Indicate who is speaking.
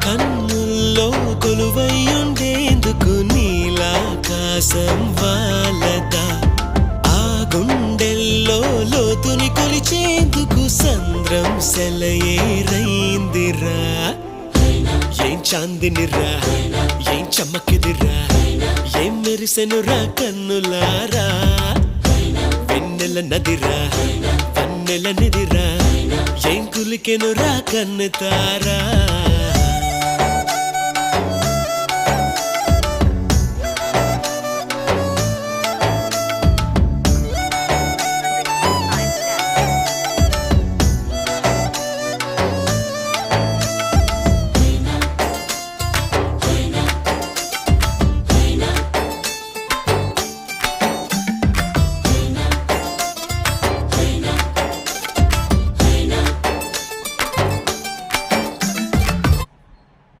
Speaker 1: కన్నుల్లో కొలువయ్యుండేందుకు నీలాకాశం వాలదా ఆ గుండెల్లో లోతుని కొలిచేందుకు సంద్రం సెలయేరైందిరా ఏం చాందినిరా ఏం చమ్మకిదిరా ఏం మెరిసెనురా కన్నులారా వెన్నెల నదిరా వన్నెల నిదిరా ఏం కులికెనురా కన్నుతారా